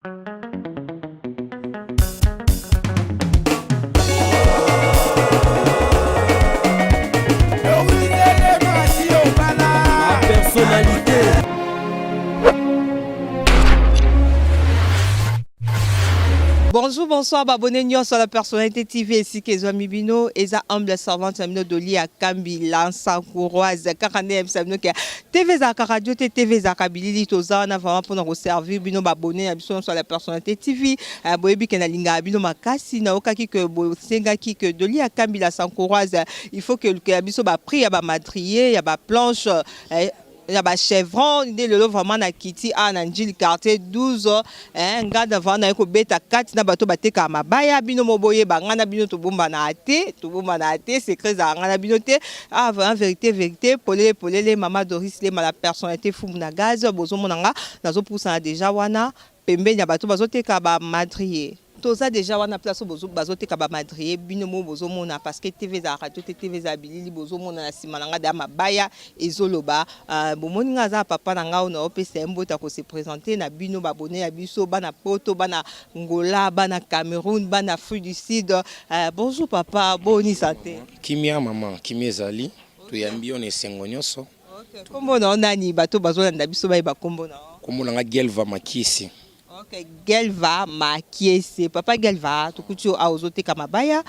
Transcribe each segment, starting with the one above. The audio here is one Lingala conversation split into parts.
Personnalité. Bonjour, bonsoir, abonnés sur la personnalité TV ici que Zoami Bino et za humble servante Samino Doli à Kambi Lansa Kouroise Kakane Samino que TV za radio TV za Kabili toza na vraiment pour nous servir bino abonné sur la personnalité TV boyebi que na linga bino makasi na okaki que bosenga ki que Doli à Kambi Lansa Kouroise il faut que biso ba prix ya ba madrier ya ba planche il y a des chevrons, il y a vraiment na kiti a nanjili quartier 12 ngada vana eko beta 4 na bato bateka Mabaya bino moboye bangana bino to bomba na ate secret za ngana bino te en vérité polele mama Doris le mala personnalité fou na gaz bozo monanga nazo pousa déjà wana pembe nya bato bazoteka ba madrier toza déjà wana place bazoteka ba madrier bino mo bozo mona parce que TV za radio TV za bilili bozo mona na simananga da Mabaya ezoloba bomoni nga za papa na nga na opesa mbota ko se présenter na bino babone ya biso bana poto bana Ngola bana Cameroun bana Afrique du Sud. Bonjour papa, boni santé. Kimia maman, kimia zali to yambi on esengo nyonso. OK, kombo na nani bato bazolanda biso ba kombo na. Kombo na nga Gelva Makisi. Ok, Gelva Makiese, papa Gelva, tu kucho a ozote Mabaya,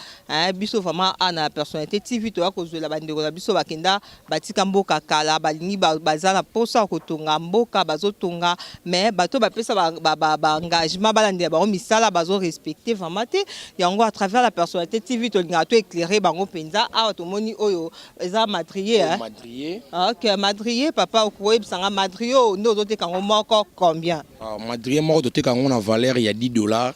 biso vraiment ana personnalité TV to akozo la bandeko na biso bakenda batika mboka kala balingi bazana posa kotonga mboka bazotonga mais bato bapesa ba engagement balande ba misala bazo respecter vraiment te yango à travers la personnalité TV to linga to éclairer bango penza a to moni oyo eza madrier Madrier. OK, madrier papa okoyeb sanga madrier no ozote kango moko combien? Madrier moko to quand on a valeur il y a $10,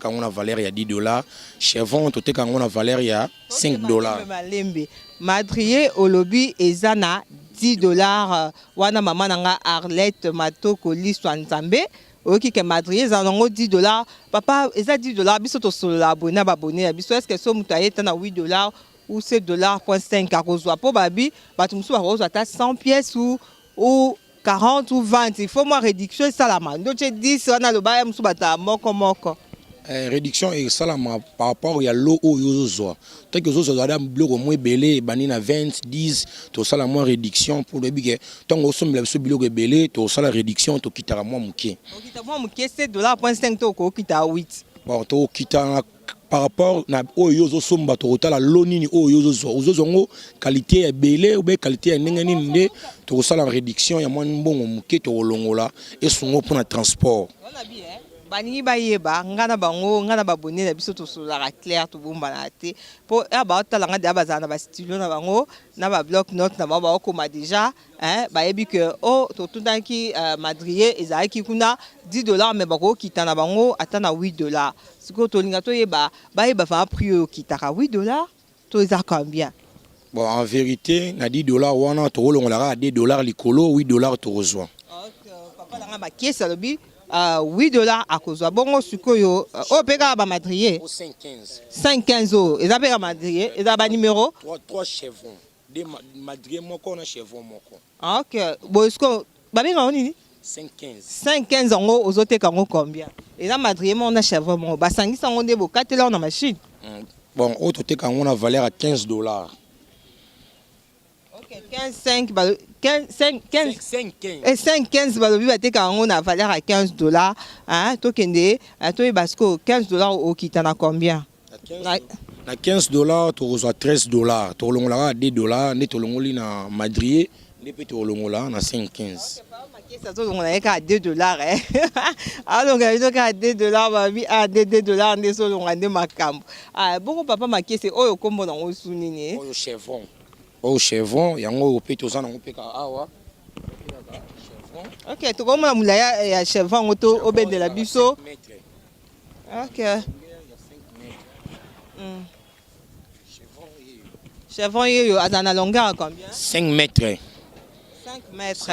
quand on a valeur il y a $10, chevron tout quand on a valeur il y a $5. Madrier olobi ezana $10 wana mama nanga Arlette Matoko l'histoire nzambe oki ke madrier zanongo $10 papa eza $10 biso to solo abonné babonné biso est-ce que so mutaye na $8 ou c'est $.5 à kozwa po babi batu musu ba kozwa ta 100 pièces ou 40 ou 20, il faut moi réduction ça la main. Donc 10 on a le bail musubata moko. Réduction et ça la par rapport il y a l'eau au yozo. Tant que yozo doit bloc au moins belé banina 20 10 tout ça la moins réduction pour le bigue. Tant que somme le bloc belé tout ça la réduction to kitara moi muké. Okita moi muké c'est $.5 to ko kita 8. Bon to kita par rapport na oyozo somba to la lonini oyozo qualité ya belé ou bien qualité ya ndengani nde to sala réduction ya mwa mbongo muke to longola et songo pour na transport. On a bien baningi bayeba ngana bango ngana babone na biso to sola clair to bomba na te po ba otala ngada bazana ba stylo na bango na ba bloc note na ba okoma déjà bayebi que to tundaki madrier ezaki kuna $10 mais bako kita na bango atana $8 siko to linga to yeba bayeba fa prix kitaka $8 to eza combien? Bon en vérité na $10 wana to longola à $2 likolo $8 to rejoint. OK papa langa ba kiesa lobi $8 à cause bongo sukoyo peka ba madrier 515 eza peka madrier eza ba numéro 3 chevrons des madrier moko na chevron moko. OK bosko babenga nini 515 ngo ozoteka ngo combien eza madrier mo na chevron mo basangisa ngo nde bokatela na machine. Bon ototeka ngo na valeur à $15. OK 515 balobi bateka ngo na valeur à $15 to kende to basko $15 okita na combien na $15 to reçoit $13 to longola à $2 ne to longoli na madrier ne peut to longola na 515. Ça on a qu'à $2 alors qu'à $2 babi à $2 ne so longa makambo bongo papa makese oyo kombo na osuni ni oyo chevron yango peut to zana ngopeka awa. OK to komona mulaya ya chevron ngoto obendela biso. OK chevron yo azana longueur à combien? 5 mètres. 5 mètres.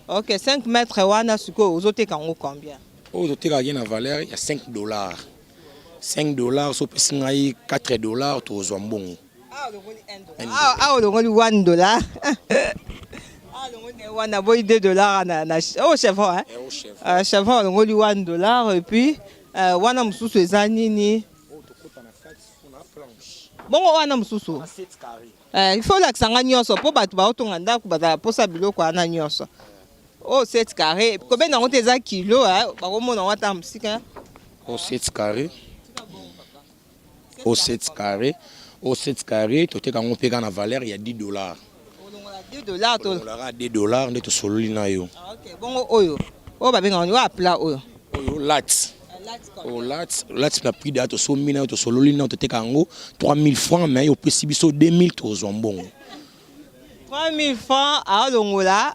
OK 5 mètres wana suko ozoteka ngo combien? Ozoteka na valeur ya $5. $5 so pesingai $4 to zwa mbongo. Ah, le $1. On a boy $2 au chevron, hein? Chevron, on a $1 et puis on a msusu ezanini. Bon, on a msusu. Il faut la sanga nyonso po batu ba otonga ndako ba posa biloko ana nyonso. Oh 7 carrés. Combien na ngote za kilo hein? Ba komona wata msika. Au 7 carrés. Au 7 carrés. Au 7 carrés, tu as un valeur, il y a $10. $10 to. $10, on est sololi na yo. OK, bon oyo. O ba benga on wa plat oyo. Oyo lat. Oh lat na prix de to so mina to sololi na to te kango 3000 francs mais au prix biso 2000 to zombongo. 3000 francs à longola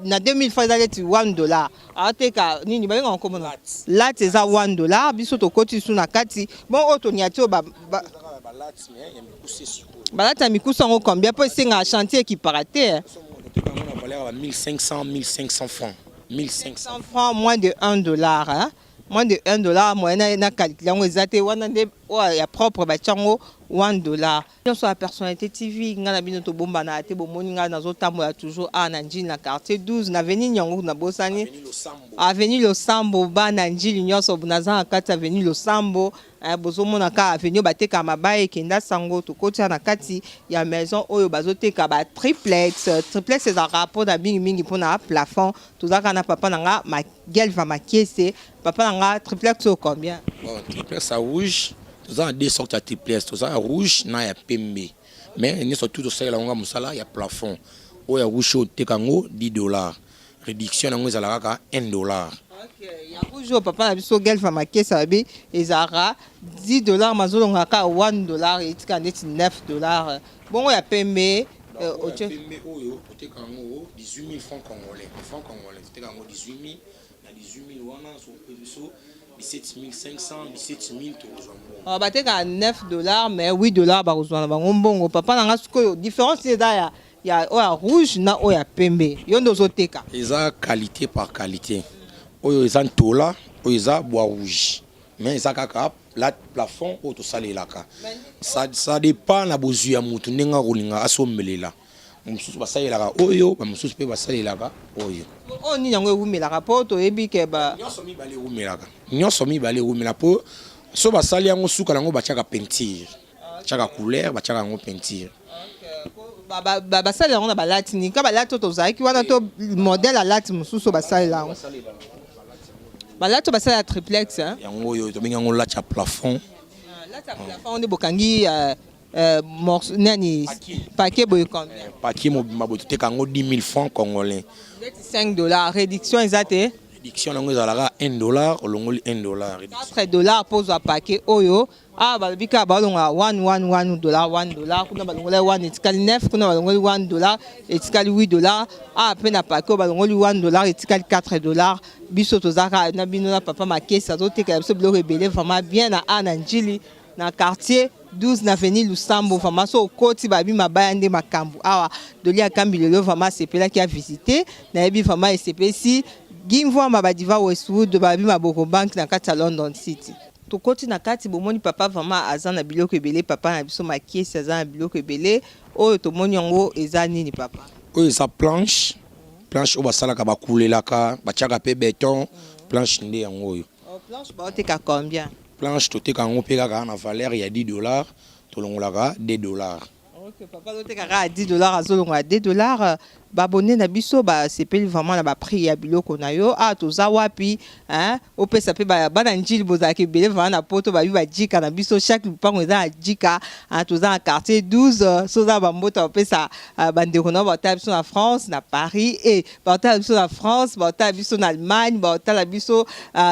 na 2000 francs ça être $1. A te ka nini ba benga komona. Lat c'est ça $1 biso to koti su na kati. Bon oto nyati ba balata mikusa ngo combien pour singa chantier qui paraté on a valeur 1500 francs 1500 francs moins de $1 hein moins de $1 moyenne na calculer ngo ezate wana nde ya propre ba chango $1 sur la personnalité TV ngana bino to bomba na te bomoni nga nazo tambola toujours na njili na quartier 12 na avenue Nyango na Bosani avenue Losambo ba na njili nyonso bunaza kati avenue Losambo bozomona ka avenue bateka Mabaya kenda sango to kotia na kati ya maison oyo bazoteka ba triplex eza rapport na mingi pona plafond tozaka na papa nanga ma gelva makiese papa nanga triplex au combien bon triplex à rouge tous a deux sortes de triplex tous a rouge na ya pembe mais ni surtout ça la nga musala ya plafond oyo rouge au tekango $10 réduction nango ezalaka ka $1. OK ya rouge papa na biso gelva makiese abi ezara $10 mazolonga ka $1 etika ndeti $9 bongo ya pembe oyo tekango 18000 francs congolais francs congolais tekango 18000 na 18000 wana so peso 17500 17000 to bateka $9 mais $8 ba kozwana bango mbongo papa nanga sikoyo différence eza ya oya rouge na oya pembe yo ndo zoteka eza qualité par qualité oyo eza ntola oyo eza bois rouge mais eza kaka la plafond oyo tosalelaka ça dépend na bozwi ya mutu ndenge kolinga asombelela mosusu basalelaka oyo bamosusu mpe basalelaka oyo oyo nini yango ewumelaka mpo toyebi ke nyonso mibale ewumela mpo so basali yango suka nango batiaka peinture batiaka couleur batiaka yango peinture basali yango na balati nini ka balati oyo tozalaki wana to modele alati mosusu basalela yango balati oyo basali ya triplex yango oyo tobengi yango lati ya plafond lati ya plafond nde bokangi nani paquet boye combien paquet mobimba boye toteka yango 10 000 francs congolais $5 réduction eza te réduction nango ezalaka $1 olongoli $1 $4 po zwa paquet oyo balobi kaka balongola $1 kuna balongoli 1 etikali 9 kuna balongoli $1 etikali $8 mpe na paquet oyo balongoli $1 etikali $4 biso tozaka na bino na papa makesi azoteka biso biloko ebele vraiment bien na njili na quartier 12 na avenue Lusambo vraiment so koti babi Mabaya nde makambu awa doli akambi lelo vraiment sepelaki a visiter na yebi vraiment esepesi gimvwa mabadiva Westwood babi maboko bank na kati ya London City to koti na kati bomoni papa vraiment aza na biloko ebele papa na biso makiesi aza na biloko ebele oyo tomoni yango eza nini papa oyo eza planche oyo basalaka bakulelaka batiaka pe béton planche nde yango oyo planche baoteka combien planche toteka yango mpe kaka na valeur ya $10 tolongolaka $2. OK papa toteka kaka $10 azolongola $2 babone na biso basepeli vraiment na baprix ya biloko na yo toza wapi opesa mpe bana njili bozalaka ebele vraiment na poto babi bajika na biso chaque lupango eza na jika toza na quartier 12 soza bambota bapesa bandeko na baotala biso na France na Paris e baotala biso na France baotala biso na Allemagne baotala biso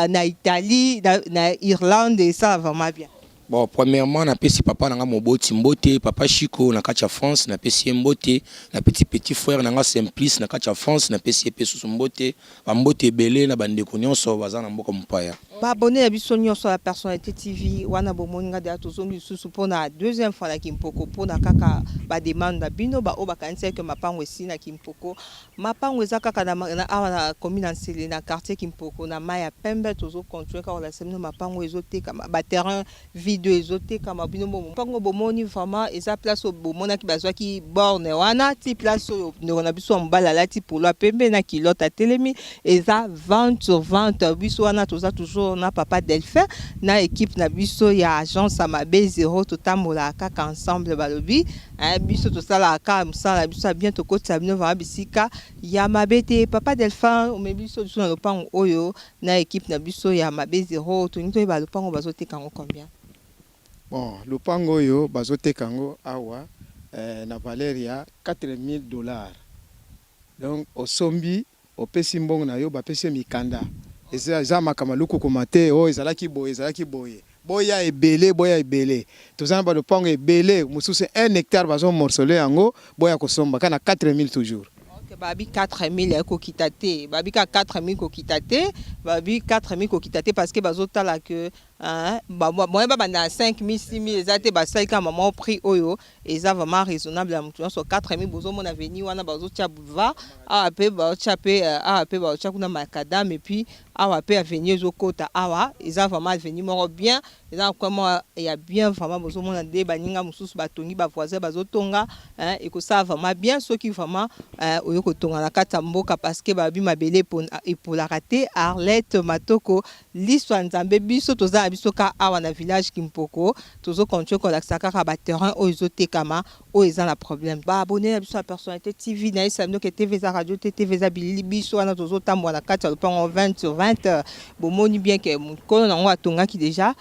na Italie na Irlande esala vraiment bien. Bon, premièrement, na pesi papa nanga moboti mbote, papa Chico na kacha France, na pesi mbote, na petit frère nanga Simplice na kacha France, na pesi peso mbote, ba mbote belé na bandeko nyonso baza na mboka mpaya. Abonné à Bissonio sur la personnalité TV, wana bomoninga de atozongi susu pour la deuxième fois na Kimpoko pour na kaka ba demande bino ba oba kanse que Mapangu si na Kimpoko. Mapangu eza kaka na commune Nsengi na quartier Kimpoko na Maya Pembe tozo continuer ka la semaine Mapangu ezote kama ba terrain vide ezote kama bino Mapangu bomoni vraiment eza place au bomona ki bazwa ki borne wana ti place au na biso mbala la ti pour la Pembe na kilota telemi eza 20 sur 20 biso wana toza toujours na papa Delphin na équipe na biso ya agence Amabe 0 totambola kaka ensemble balobi biso tosala ka msala biso bien to kotsa bino va bisika ya mabete papa Delphin o biso na lopango oyo na équipe na biso ya Amabe 0 to nito ba lopango bazoteka ngo combien? Bon, lopango oyo bazoteka ngo awa na Valeria $4000. Donc au sombi au pesi mbongo na yo bapesi mikanda. Eza makamaluku komate o ezalaki boye boya ebele tozana ba lopango ebele mususu 1 hectare bazo morceler yango boya kosomba kana 4000 toujours. OK babi 4000 ko kitate babi ka 4000 ko kitate babi 4000 ko kitate parce que bazotala que moi na 5000 6000 ezate basalika maman prix oyo eza vraiment raisonnable à mutu so 4000 bozo mona veni wana bazotia boulevard awa pe bazotia kuna macadam et puis awa pe avenue ezokota awa eza vraiment avenue moko bien eza comment il y a bien vraiment bozo mona de baninga mususu batongi ba voisin bazotonga et que ça vraiment bien ceux qui vraiment oyo kotonga na kata mboka parce que babi mabele pour la rater Arlette Matoko l'histoire nzambe biso toza biso ka awa na village Kimpoko tozo continuer ko laksaka ka ba terrain o ezotekama o eza na problème ba abonné biso la personnalité TV na isa que TV za radio TV za bilili biso wana tozo tambwa na kata lopango 20 sur 20 bomoni bien que mukolo na ngo atonga ki déjà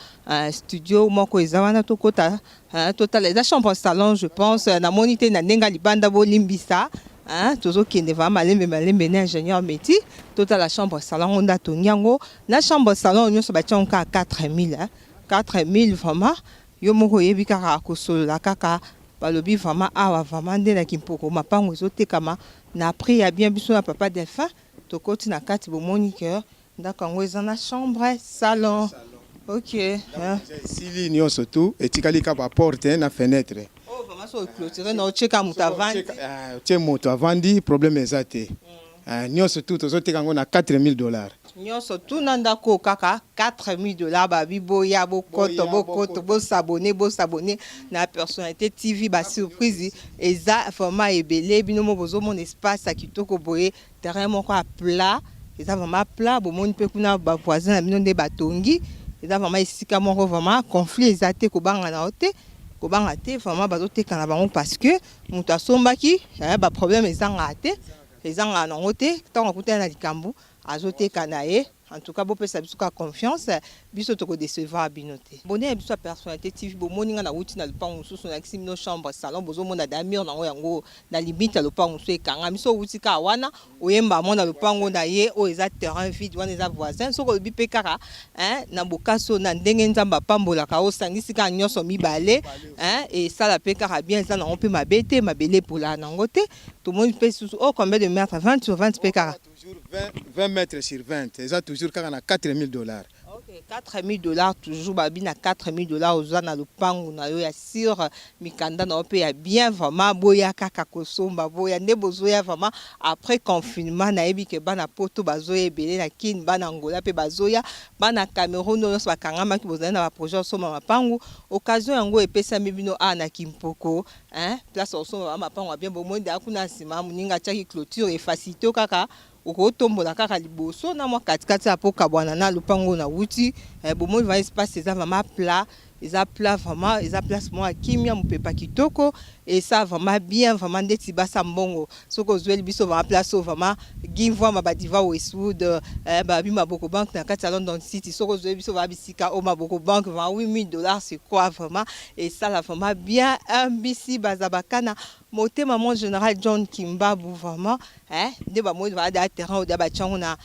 studio moko eza wana tokota total eza chambre salon je pense na monité na ndenga libanda bo limbisa toujours qui ne va malembe ingénieur métier total la chambre salon on a tonyango la chambre salon on se battu en 4000 4000 vraiment yo moko yebi kaka kosolo la kaka balobi vraiment awa vraiment nde na Kimpoko Mapangu zote kama na prix ya bien biso na papa Delphin to koti na kati bo moniteur ndakango eza na chambre salon. OK sili nyo surtout etikali ka ba porte na fenêtre. Oh vraiment so clôturer na cheka mutavandi tie moto avandi problème ezate nyo surtout tozoteka ngo na $4000. Nyonso tout nandako kaka $4000 babi boya bokoto bo s'abonner na personnalité TV ba surprise eza vraiment ebele bino mo bozo mon espace à kitoko boye terrain moko à plat eza vraiment plat bo moni pe kuna ba voisin na bino nde batongi eza vraiment esika moko vraiment conflit ezate ko banga na ote ko banga te vraiment bazoteka na bango parce que mutu asombaki ba problème ezanga te ezanga na ote tant kutana na likambu azoteka na ye en tout cas bo pesa biso ka confiance biso toko décevoir binote bonne biso personnalité TV bo moninga na wuti na lupango susu na kisimi no chambre salon bozo mona damir na yango na limite ya lupango so ekanga miso wuti ka wana oyemba mona lupango na ye o eza terrain vide wana eza voisin soko lobi pe kaka na bokaso na ndenge nzamba pambola ka o sangisi ka nyoso mibale et ça la pe kaka bien ça na on peut mabete mabele pour la nangote tout monde peut sous oh combien de mètres 20 sur 20 pe kaka 20 mètres sur 20 eza toujours kaka na $4000. OK $4000 toujours babi na $4000 oza na lupango na yo ya sur mikanda na pe ya bien vraiment boya kaka kosomba boya nde bozoya vraiment après confinement na yebi ke bana poto bazoya ebele na kin bana Angola pe bazoya bana Cameroun no so bakangama ki bozana na projet soma Mapangu occasion yango epesa mibino na Kimpoko place soma Mapangu bien bo monde akuna sima muninga chaki clôture et facilité kaka okotombola kaka liboso na mwa katikati apoka bwana na lupango na wuti bomo va espace eza vraiment plat eza plat vraiment eza place moi kimia mupepa kitoko et ça vraiment bien vraiment ndeti basa mbongo soko zweli biso va place vraiment gimvwa mabadiva Westwood babi maboko bank na kati ya London City soko zweli biso va bisika o maboko bank $28000 c'est quoi vraiment et ça la vraiment bien ambisi bazabakana motema mon général John Kimbabu vraiment de ba mo va da terrain o da ba chango na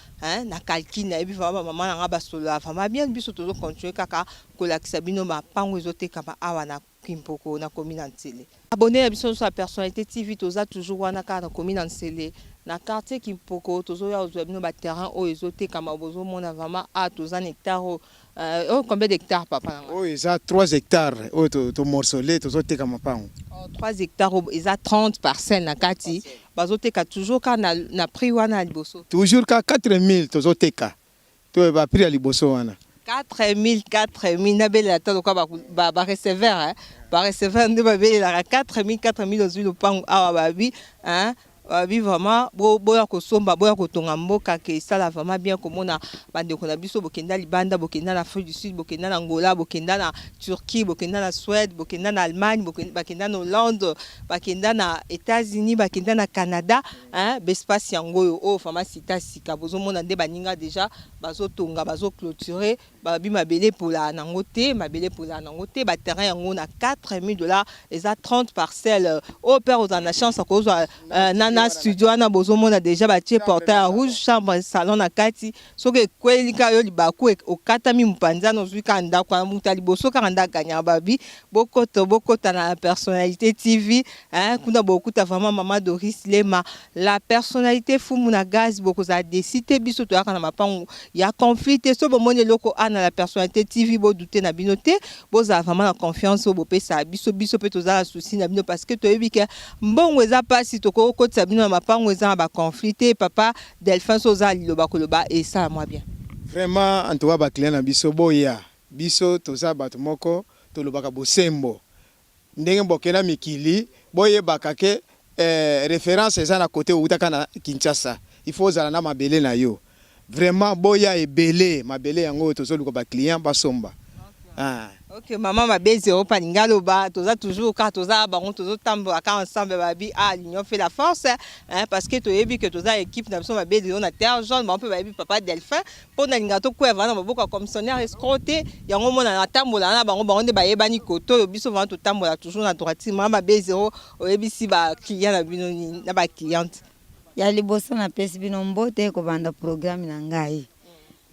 calcul na ebi vraiment maman na ba solo vraiment bien biso toujours continuer kaka ko la kisabino Mapangu ezoteka ba awa Kimpoko na commune Nsele. Abonné à biso sur la personnalité TV toza toujours wana ka na commune Nsele na quartier Kimpoko tozo ya ozobino ba terrain o ezote kama bozo mona vraiment a toza hectare combien d'hectares papa? Oh ça 3 hectares oh to morcelé tozote kama Mapangu. 3 hectares eza 30 parcelles na kati bazote ka toujours ka na prix wana liboso. Toujours ka 4000 tozote ka. To ba prix à liboso wana. 4000 na belle attendre quoi ba receveur hein ba receveur de ba belle la 4000 aux huiles pango awa babi hein babi vraiment boya ko somba boya ko tonga mboka ke sala vraiment bien komona bande ko na biso bokenda libanda bokenda na Afrique du Sud bokenda na Angola bokenda na Turquie bokenda na Suède bokenda na Allemagne bokenda na Hollande bakenda na États-Unis bakenda na Canada hein bespace yango yo o vraiment sita sika bozo mona nde baninga déjà bazo tonga bazo clôturer babi mabele pour la nangote mabele pour la nangote ba terrain yango na $4000 et à 30 parcelles au père aux en chance à cause na studio na bozo mona déjà batie portail rouge chambre salon na kati soki kweli ka yo libaku okatami mpanza no zuka ndako na mutali boso ka ndaka nya babi bokota na personnalité TV hein kuna bokuta vraiment maman Doris Lema la personnalité fumu na gaz boko za décider biso to na Mapangu ya conflit so bomone loko ana la personnalité TV bo douter na binoté boza vraiment la confiance bo pesa biso pe to za souci na bino parce que to yebi ke mbongo eza pasi to ko bino na Mapangu eza ba conflité papa Delphin soza liloba koloba et ça moi bien vraiment en tout cas ba client na biso boya biso toza bato moko to lobaka bosembo ndenge mbokena mikili boye bakake référence eza na côté utaka na Kinshasa il faut zala na mabele na yo vraiment boya ebele mabele yango tozo luka ba client basomba. Ok, maman m'a baisé au paningalo ba, toza toujours car toza baron tozo tambo aka ensemble babi l'union fait la force hein parce que to yebi que toza équipe na biso m'a baisé on a terre jaune on peut babi papa Delphin pour na lingato ko evana maboko commissionnaire escroté yango mona na tambola na bango bango de ba yebani koto biso vana to tambola toujours na droite maman baisé o yebi si ba client na bino na ba cliente ya liboso na pesi bino mbote ko banda programme na ngai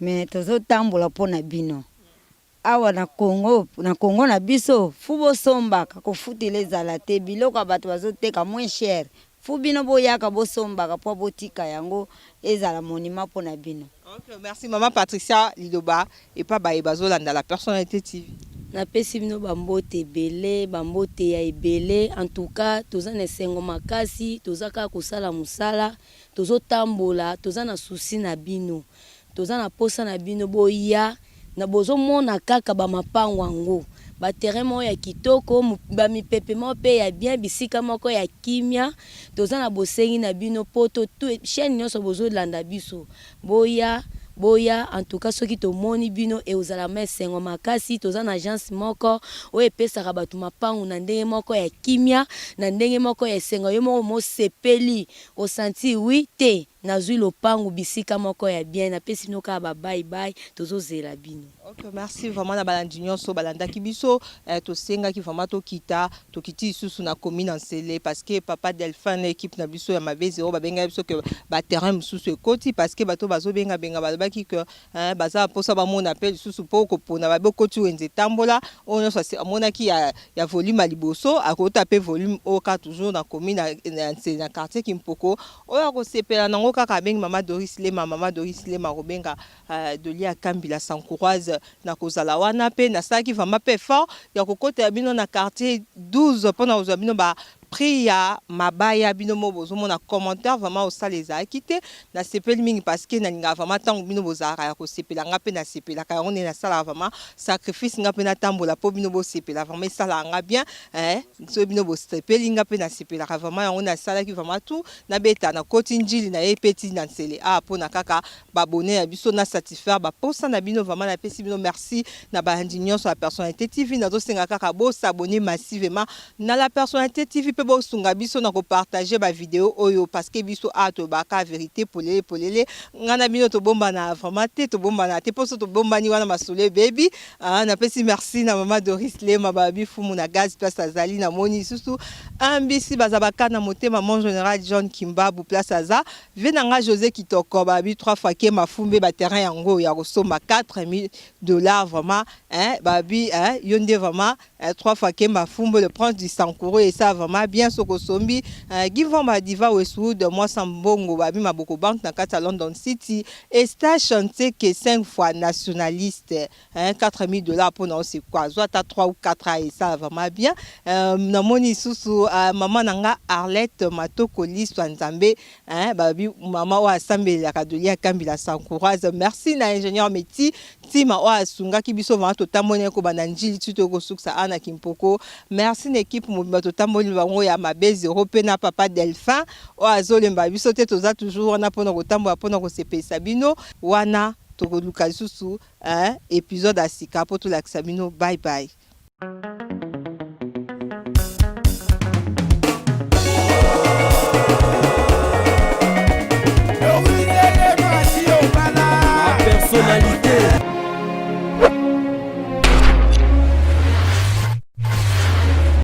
mais tozo tambola pona bino awa na Congo na biso fubo somba ko futile ezala te biloko bato bazoteka moins cher fu bino boyaka bosombaka po botika yango ezala monument pona bino. OK, merci maman Patricia Liloba et pas baye bazolanda la personnalité TV. Na pesi bino bambote belé bambote ya ebele en tout cas toza na sengo makasi toza ka kosala musala tozo tambola toza na souci na bino toza na posa na bino boya na bozo mona kaka ba Mapangu ngo ba terrain mo ya kitoko ba mipepe mo pe ya bien bisika moko ya kimia toza na bosengi na bino poto tout chaîne nyonso bozo landa biso boya en tout cas soki to moni bino e ozala mesengo makasi toza na agence moko o epesaka bato Mapangu na ndenge moko ya kimia na ndenge moko ya sengo yo moko mo sepeli o senti oui te na zui lopangu bisika moko ya bien na pesi no ka ba bye bye tozo zela bino. OK, merci vraiment na balandinyo so balanda kibiso to senga ki vraiment to kiti susu na commune Nsele parce que papa Delphin na équipe na biso ya mabeze o ba benga biso que ba terrain susu ekoti parce que bato bazo benga balobaki que baza posa ba mona appel susu poko pona ba bokoti wenze tambola on so amona ki ya volume liboso akota pe volume o ka toujours na commune Nsele na quartier Kimpoko o ya ko sepela nango kaka bengi maman Doris Lema robenga de lia Kambila s'encourage na kozala wana pe na saki vraiment pe fort ya kokota bino na quartier 12 pona ozabino ba Prix ya Mabaya bino mo bozo mona commentaire vraiment au sale za quitté na sepeli mingi parce que na linga vraiment tango bino bozara ya ko sepela nga pe na sepela ka on est na sala vraiment sacrifice nga pe na tambola po bino bo sepela vraiment sala nga bien so bino bo sepeli nga pe na sepela vraiment on a sala ki vraiment tout na beta na kotinjili na epeti na Nsele pona kaka ba abonné ya biso na satisfaire ba posa na bino vraiment na pesi bino merci na ba handinyo sur la personnalité TV na zo senga kaka bo s'abonner massivement na la personnalité TV pe bo sunga biso na ko partager ba vidéo oyo parce que biso ato baka vérité polele ngana bino to bomba na vraiment to bomba na te poso to bomba ni wana masole baby na pesi merci na mama Doris Lema babi fumu na gaz place azali na moni susu ambisi bazabaka na motema mon général John Kimbabu place aza venanga José Kitoko babi 3 fois ke mafumbe ba terrain yango ya kosoma $4,000 vraiment babi yonde vraiment 3 fois ke mafumbe le prince du Sankouro et ça vraiment bien sokosombi Givon Diva Westwood moi Sambongo babi maboko bank na kata London City et stage chanté que 5 fois nationaliste $4,000 pour nous c'est quoi soit à 3 ou 4 ans et ça vraiment bien na moni susu maman nanga Arlette Matoko Liswa Nzambe babi maman wa Sambe la kadolia Kambila Sankouraze merci na ingénieur Meti tima wa sunga kibiso va to tamone ko bananjili tuto ko suksa ana Kimpoko merci l'équipe mo to tamoni bango ya mabezi européen papa Delphin o azolemba biso te toza toujours na pona ko tambo pona ko sepesa bino wana to ko luka susu épisode asika po to la bino bye bye.